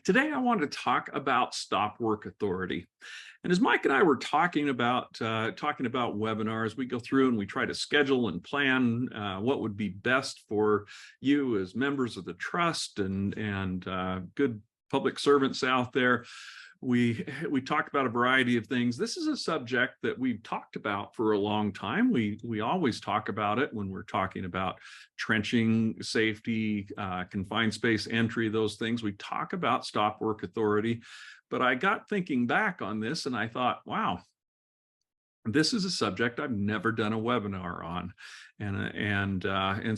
Today, I wanted to talk about stop work authority. And as Mike and I were talking about webinars, we go through and we try to schedule and plan what would be best for you as members of the trust and good public servants out there. We talk about a variety of things. This is a subject that we've talked about for a long time. We always talk about it when we're talking about trenching, safety, confined space entry, those things. We talk about stop work authority, but I got thinking back on this and I thought, wow, this is a subject I've never done a webinar on, and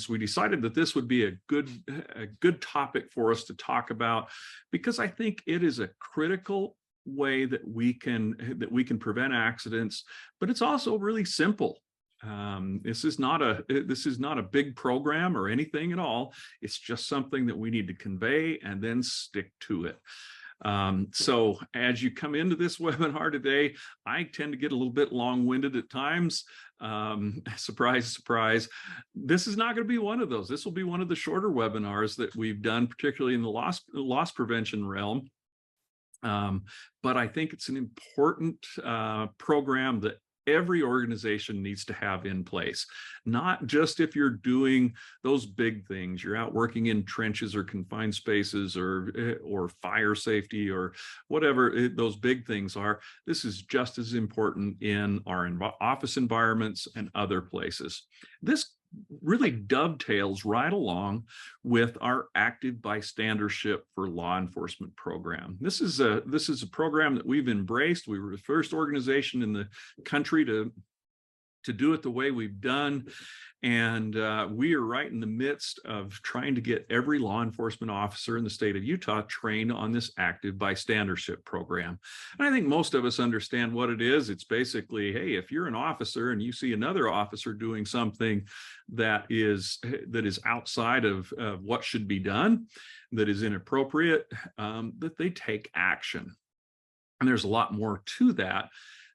so we decided that this would be a good topic for us to talk about, because I think it is a critical way that we can prevent accidents, but it's also really simple. This is not a big program or anything at all. It's just something that we need to convey and then stick to it. So as you come into this webinar today, I tend to get a little bit long-winded at times. Surprise, surprise. This is not going to be one of those. This will be one of the shorter webinars that we've done, particularly in the loss prevention realm. But I think it's an important program that every organization needs to have in place, not just if you're doing those big things, you're out working in trenches or confined spaces or fire safety or whatever those big things are. This is just as important in our office environments and other places. This really dovetails right along with our active bystandership for law enforcement program. This is a program that we've embraced. We were the first organization in the country to do it the way we've done. And we are right in the midst of trying to get every law enforcement officer in the state of Utah trained on this active bystandership program. And I think most of us understand what it is. It's basically, hey, if you're an officer and you see another officer doing something that is outside of what should be done, that is inappropriate, that they take action. And there's a lot more to that.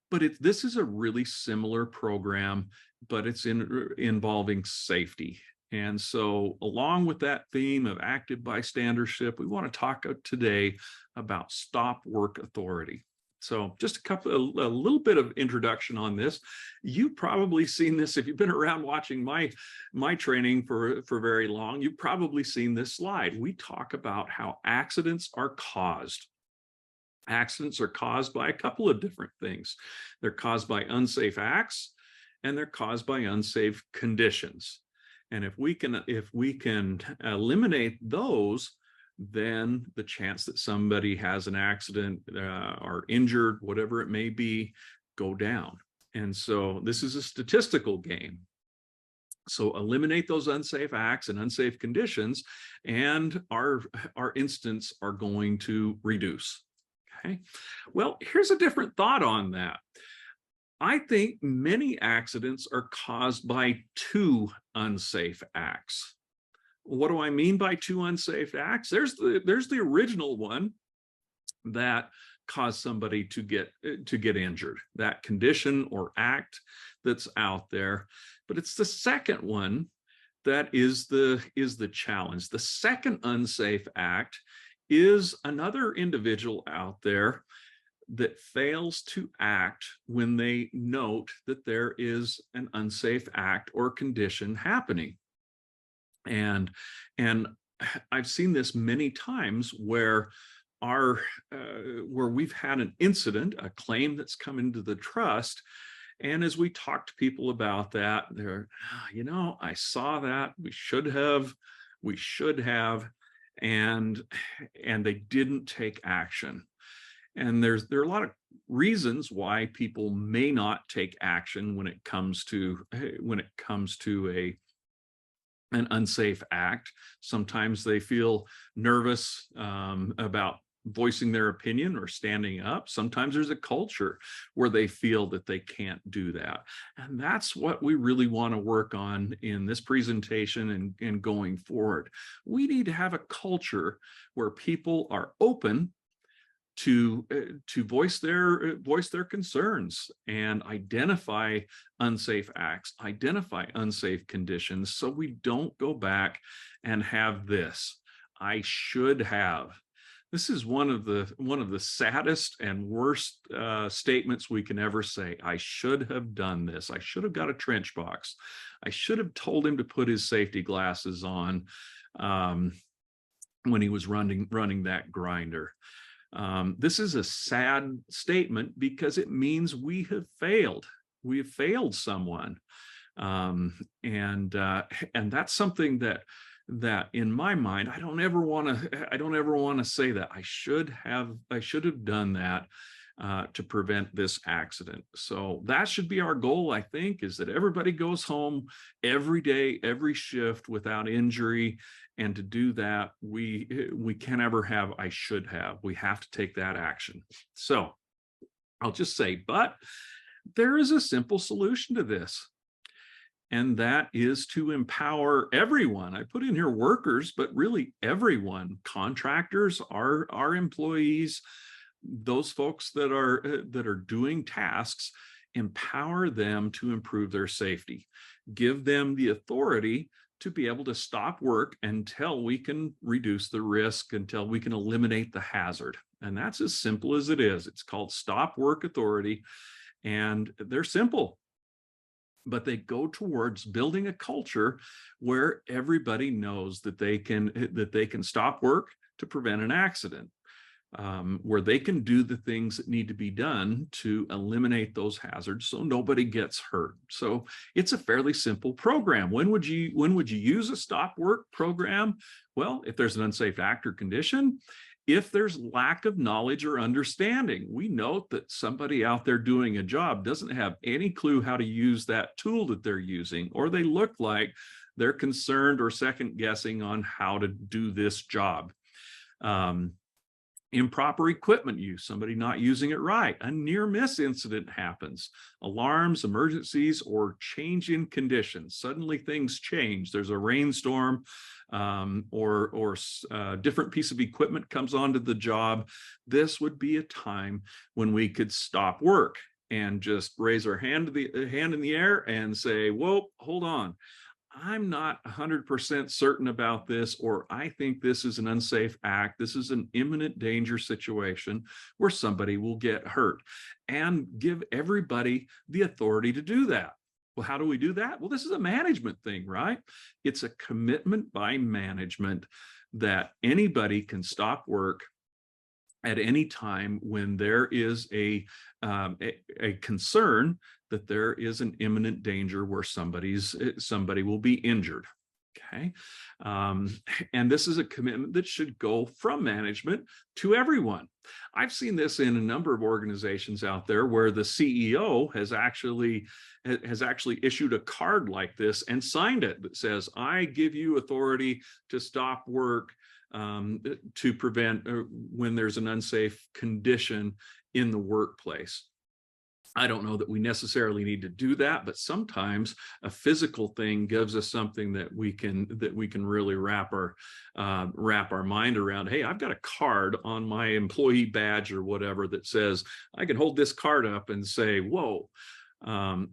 But this is a really similar program, but it's involving safety. And so along with that theme of active bystandership, we want to talk today about stop work authority. So just a little bit of introduction on this. You've probably seen this if you've been around watching my training for very long. You've probably seen this slide. We talk about how accidents are caused. Accidents are caused by a couple of different things. They're caused by unsafe acts, and they're caused by unsafe conditions. And if we can eliminate those, then the chance that somebody has an accident or injured, whatever it may be, go down. And so this is a statistical game. So eliminate those unsafe acts and unsafe conditions, and our incidents are going to reduce. Okay. Well, here's a different thought on that. I think many accidents are caused by two unsafe acts. What do I mean by two unsafe acts? There's the original one that caused somebody to get injured, that condition or act that's out there. But it's the second one that is the challenge. The second unsafe act is another individual out there that fails to act when they note that there is an unsafe act or condition happening. And I've seen this many times where we've had an incident, a claim that's come into the trust. And as we talk to people about that, they're, I saw that, we should have, and they didn't take action. And there are a lot of reasons why people may not take action when it comes to an unsafe act. Sometimes they feel nervous about voicing their opinion or standing up. Sometimes there's a culture where they feel that they can't do that. And that's what we really want to work on in this presentation and going forward. We need to have a culture where people are open to voice their concerns and identify unsafe acts, identify unsafe conditions, so we don't go back and have this. I should have. This is one of the saddest and worst statements we can ever say. I should have done this. I should have got a trench box. I should have told him to put his safety glasses on when he was running that grinder. This is a sad statement because it means we have failed. We have failed someone, and that's something that in my mind I don't ever want to say that I should have done that to prevent this accident. So that should be our goal, I think, is that everybody goes home every day, every shift without injury. And to do that, we can't ever have I should have. We have to take that action. So I'll just say, but there is a simple solution to this. And that is to empower everyone. I put in here workers, but really everyone, contractors, our employees, those folks that are doing tasks, empower them to improve their safety. Give them the authority to be able to stop work until we can reduce the risk, until we can eliminate the hazard. And that's as simple as it is. It's called stop work authority. And they're simple, but they go towards building a culture where everybody knows that they can stop work to prevent an accident, where they can do the things that need to be done to eliminate those hazards so nobody gets hurt. So it's a fairly simple program. When would you use a stop work program? Well, if there's an unsafe act or condition, if there's lack of knowledge or understanding. We note that somebody out there doing a job doesn't have any clue how to use that tool that they're using, or they look like they're concerned or second guessing on how to do this job. Improper equipment use, somebody not using it right. A near miss incident happens. Alarms, emergencies, or change in conditions. Suddenly things change. There's a rainstorm, or a different piece of equipment comes onto the job. This would be a time when we could stop work and just raise our hand in the air and say, whoa, hold on. I'm not 100% certain about this, or I think this is an unsafe act. This is an imminent danger situation where somebody will get hurt, and give everybody the authority to do that. Well, how do we do that? Well, this is a management thing, right? It's a commitment by management that anybody can stop work at any time when there is a concern that there is an imminent danger where somebody will be injured. Okay. And this is a commitment that should go from management to everyone. I've seen this in a number of organizations out there where the CEO has actually issued a card like this and signed it that says, I give you authority to stop work to prevent when there's an unsafe condition in the workplace. I don't know that we necessarily need to do that, but sometimes a physical thing gives us something that we can really wrap our mind around. Hey, I've got a card on my employee badge or whatever that says I can hold this card up and say, whoa,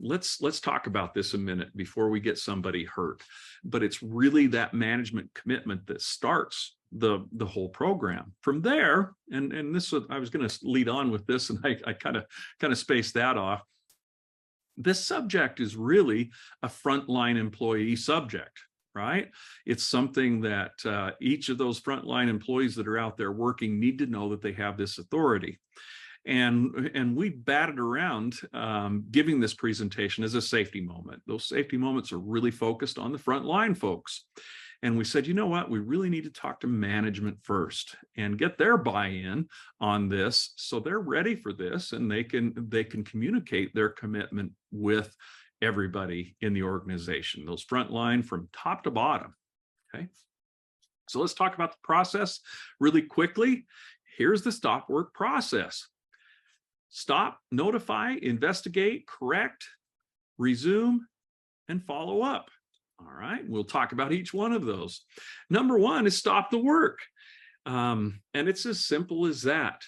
let's talk about this a minute before we get somebody hurt. But it's really that management commitment that starts the whole program. From there, and this was, I was going to lead on with this, and I kind of spaced that off. This subject is really a frontline employee subject, right? It's something that each of those frontline employees that are out there working need to know that they have this authority. And we batted around giving this presentation as a safety moment. Those safety moments are really focused on the frontline folks. And we said, you know what, we really need to talk to management first and get their buy-in on this so they're ready for this, and they can communicate their commitment with everybody in the organization, those frontline from top to bottom. Okay. So let's talk about the process really quickly. Here's the stop work process. Stop, notify, investigate, correct, resume, and follow up. All right, we'll talk about each one of those. Number one is stop the work. And it's as simple as that.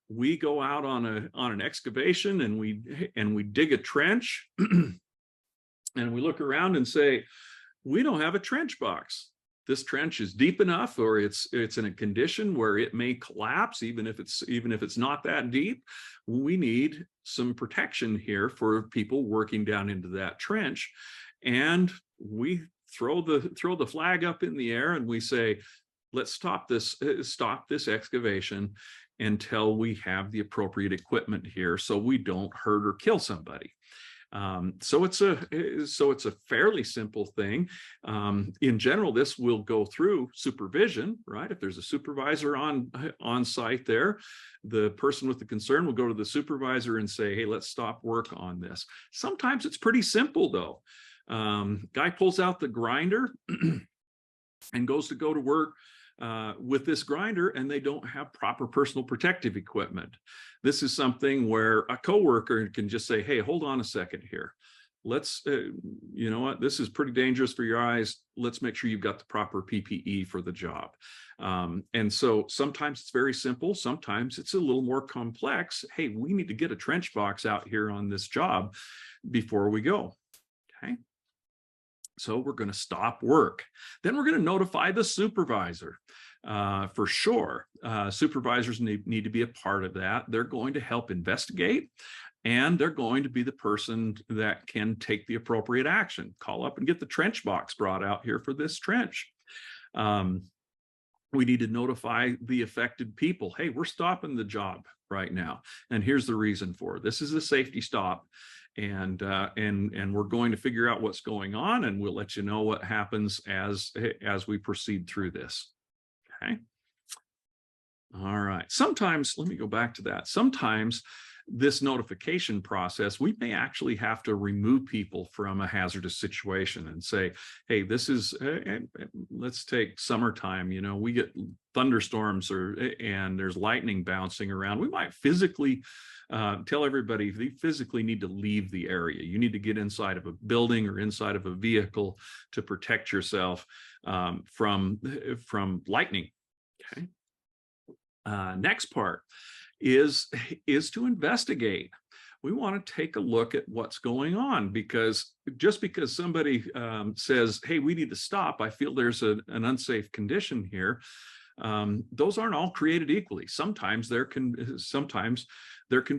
We go out on an excavation and we dig a trench and we look around and say, we don't have a trench box. this trench is deep enough, or it's in a condition where it may collapse, even if it's not that deep. We need some protection here for people working down into that trench. And we throw the flag up in the air and we say, let's stop this excavation until we have the appropriate equipment here so we don't hurt or kill somebody. So it's a fairly simple thing. In general, this will go through supervision, right? If there's a supervisor on site there, the person with the concern will go to the supervisor and say, hey, let's stop work on this. Sometimes it's pretty simple though. Guy pulls out the grinder and goes to work with this grinder, and they don't have proper personal protective equipment. This is something where a coworker can just say, hey, hold on a second here. Let's, you know what, this is pretty dangerous for your eyes. Let's make sure you've got the proper PPE for the job. And so sometimes it's very simple. Sometimes it's a little more complex. Hey, we need to get a trench box out here on this job before we go. Okay. So we're going to stop work. Then we're going to notify the supervisor. For sure, supervisors need to be a part of that. They're going to help investigate, and they're going to be the person that can take the appropriate action. Call up and get the trench box brought out here for this trench. We need to notify the affected people. Hey, we're stopping the job right now, and here's the reason for it. This is a safety stop. And we're going to figure out what's going on, and we'll let you know what happens as we proceed through this. Okay. All right. Sometimes, let me go back to that. Sometimes this notification process, we may actually have to remove people from a hazardous situation and say, hey, this is, let's take summertime, you know, we get thunderstorms and there's lightning bouncing around. We might physically tell everybody they physically need to leave the area. You need to get inside of a building or inside of a vehicle to protect yourself from lightning. Okay. Next part is to investigate. We want to take a look at what's going on, because just because somebody says, hey, we need to stop, I feel there's an unsafe condition here, those aren't all created equally. Sometimes there can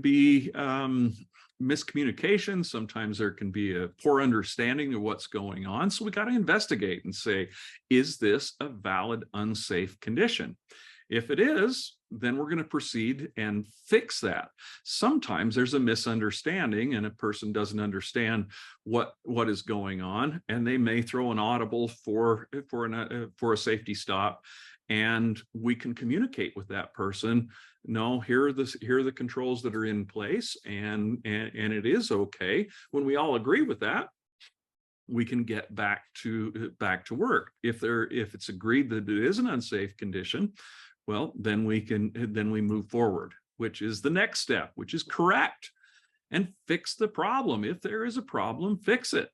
be miscommunication. Sometimes there can be a poor understanding of what's going on. So we got to investigate and say, is this a valid unsafe condition? If it is, then we're going to proceed and fix that. Sometimes there's a misunderstanding and a person doesn't understand what is going on, and they may throw an audible for a safety stop, and we can communicate with that person. No, here are the controls that are in place, and it is okay. When we all agree with that, we can get back to work. If it's agreed that it is an unsafe condition, well, then we move forward, which is the next step, which is correct and fix the problem. If there is a problem, fix it.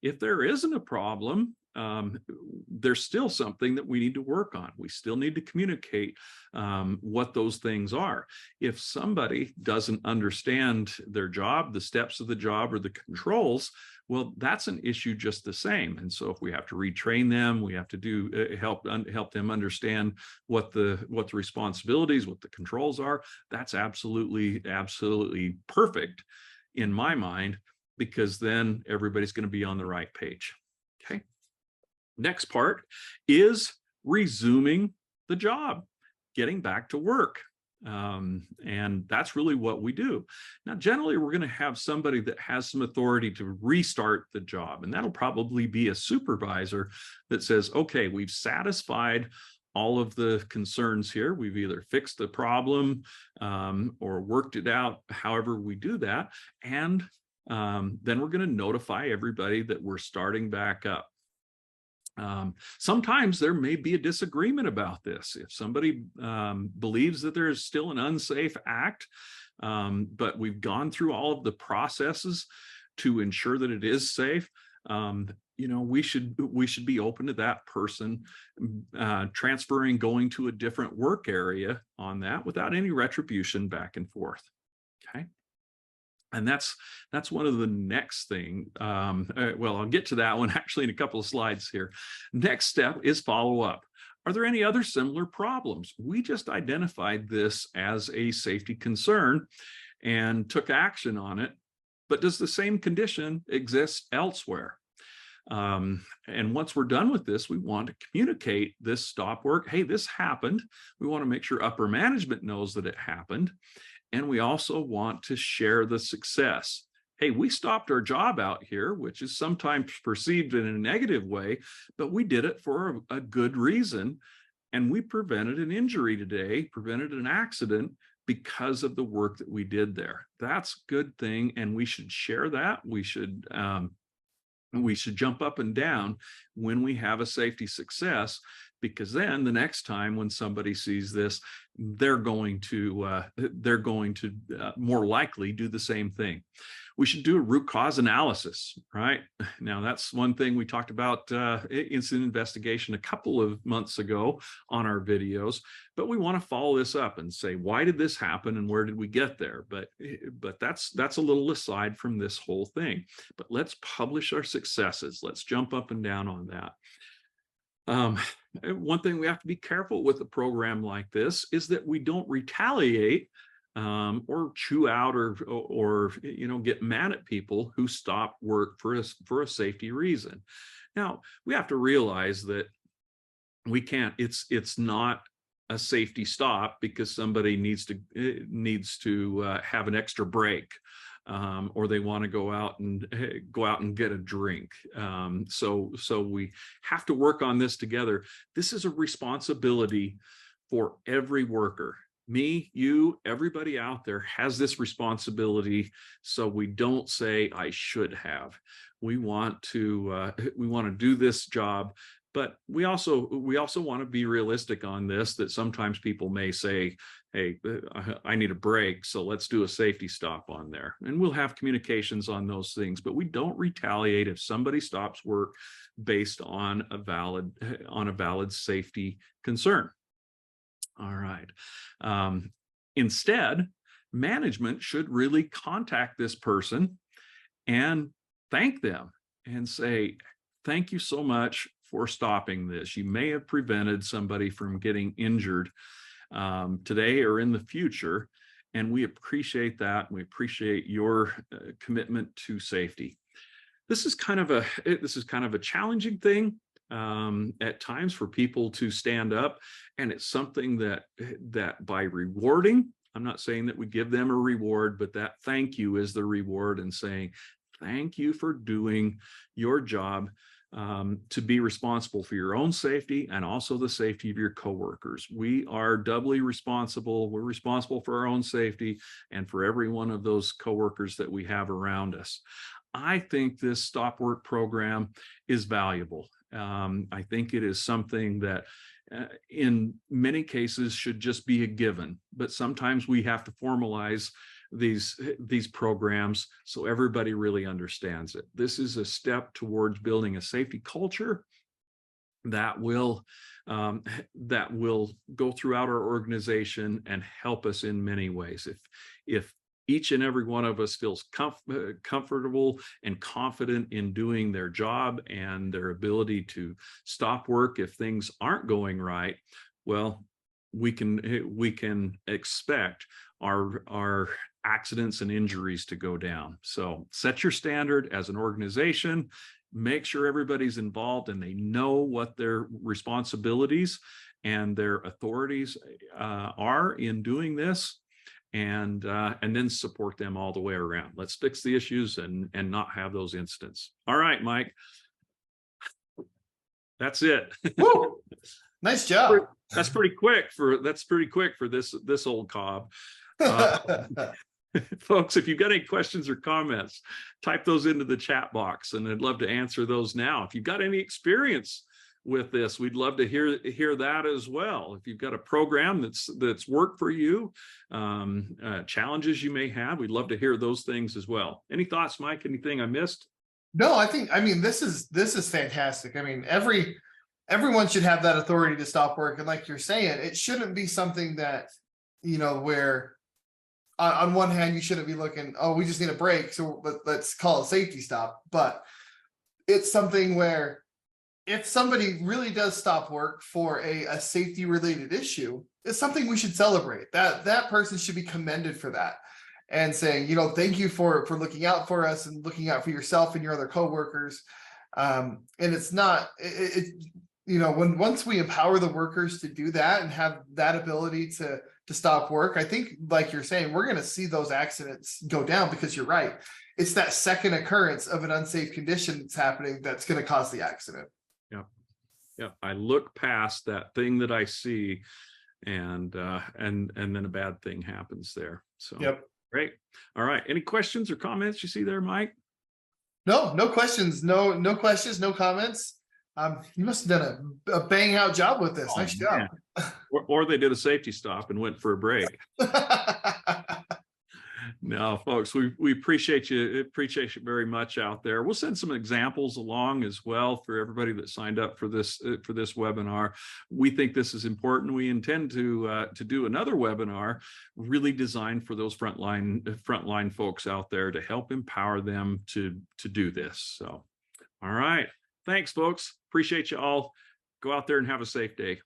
If there isn't a problem, there's still something that we need to work on. We still need to communicate what those things are. If somebody doesn't understand their job, the steps of the job, or the controls, well, that's an issue just the same. And so if we have to retrain them, we have to help them understand what the responsibilities, what the controls are. That's absolutely perfect in my mind, because then everybody's going to be on the right page. Okay. Next part is resuming the job, getting back to work. And that's really what we do. Now, generally, we're going to have somebody that has some authority to restart the job, and that'll probably be a supervisor that says, okay, we've satisfied all of the concerns here. We've either fixed the problem or worked it out, however we do that. And then we're going to notify everybody that we're starting back up. Sometimes there may be a disagreement about this. If somebody believes that there's still an unsafe act, but we've gone through all of the processes to ensure that it is safe, we should be open to that person transferring, going to a different work area on that without any retribution back and forth. Okay. And that's one of the next thing. Well, I'll get to that one actually in a couple of slides here. Next step is follow up. Are there any other similar problems? We just identified this as a safety concern and took action on it. But does the same condition exist elsewhere? And once we're done with this, we want to communicate this stop work. Hey, this happened. We want to make sure upper management knows that it happened. And we also want to share the success. Hey, we stopped our job out here, which is sometimes perceived in a negative way, but we did it for a good reason. And we prevented an injury today, prevented an accident because of the work that we did there. That's a good thing. And we should share that. We should jump up and down when we have a safety success, because then the next time when somebody sees this, they're going to more likely do the same thing. We should do a root cause analysis, right? Now, that's one thing we talked about incident investigation a couple of months ago on our videos, but we want to follow this up and say, why did this happen and where did we get there? But that's a little aside from this whole thing. But let's publish our successes. Let's jump up and down on that. One thing we have to be careful with a program like this is that we don't retaliate or chew out or get mad at people who stop work for a safety reason. Now, we have to realize that we can't. It's not a safety stop because somebody needs to have an extra break. Or they want to go out and get a drink. So we have to work on this together. This is a responsibility for every worker. Me, you, everybody out there has this responsibility. So we don't say I should have. We want to do this job. But we also want to be realistic on this, that sometimes people may say, hey, I need a break, so let's do a safety stop on there. And we'll have communications on those things, but we don't retaliate if somebody stops work based on a valid safety concern. All right. Instead, management should really contact this person and thank them and say, thank you so much for stopping this. You may have prevented somebody from getting injured today or in the future, and we appreciate that. We appreciate your commitment to safety. This is kind of a challenging thing at times for people to stand up, and it's something that by rewarding, I'm not saying that we give them a reward, but that thank you is the reward, and saying thank you for doing your job to be responsible for your own safety and also the safety of your coworkers. We are doubly responsible. We're responsible for our own safety and for every one of those coworkers that we have around us. I think this stop work program is valuable. I think it is something that in many cases should just be a given, but sometimes we have to formalize these programs so everybody really understands it. This is a step towards building a safety culture that will go throughout our organization and help us in many ways. If each and every one of us feels comfortable and confident in doing their job and their ability to stop work if things aren't going right, well, we can expect our accidents and injuries to go down. So set your standard as an organization, make sure everybody's involved and they know what their responsibilities and their authorities are in doing this, and then support them all the way around. Let's fix the issues and not have those incidents. All right, Mike. That's it. Woo! Nice job. That's pretty quick for this old cob. Folks, if you've got any questions or comments, type those into the chat box, and I'd love to answer those now. If you've got any experience with this, we'd love to hear that as well. If you've got a program that's worked for you, challenges you may have, we'd love to hear those things as well. Any thoughts, Mike? Anything I missed? No, I mean, this is fantastic. I mean, everyone should have that authority to stop work. And like you're saying, it shouldn't be something that, where on one hand, you shouldn't be looking, oh, we just need a break, so let's call a safety stop. But it's something where if somebody really does stop work for a safety related issue, it's something we should celebrate. That person should be commended for that, and saying, thank you for looking out for us and looking out for yourself and your other coworkers. And it's not when once we empower the workers to do that and have that ability to stop work, I think, like you're saying, we're going to see those accidents go down, because you're right. It's that second occurrence of an unsafe condition that's happening that's going to cause the accident. Yeah. I look past that thing that I see, and then a bad thing happens there. So, Yep. Great. All right. Any questions or comments you see there, Mike? No questions. No questions. No comments. You must have done a bang out job with this. Nice job. Or they did a safety stop and went for a break. No, folks, we appreciate you very much out there. We'll send some examples along as well for everybody that signed up for this webinar. We think this is important. We intend to do another webinar really designed for those frontline folks out there to help empower them to do this. So, all right, thanks, folks. Appreciate you all. Go out there and have a safe day.